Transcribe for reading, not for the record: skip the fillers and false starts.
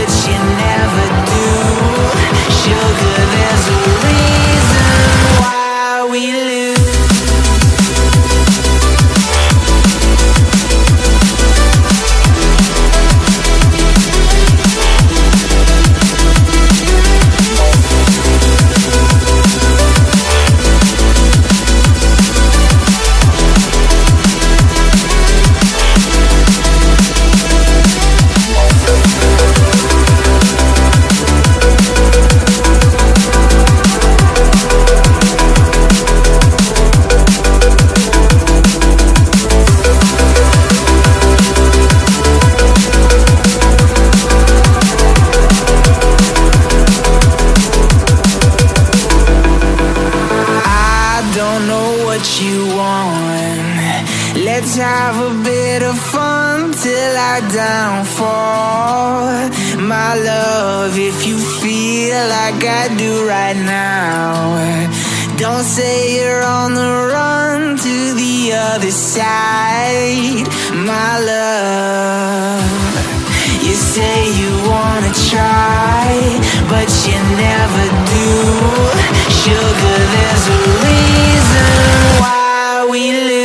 but you never do. Sugar, there's a reason why we lose. You want. Let's have a bit of fun till I downfall. My love, if you feel like I do right now, don't say you're on the run to the other side. My love, you say you wanna try, but you never do. Sugar, there's a reason why we lose.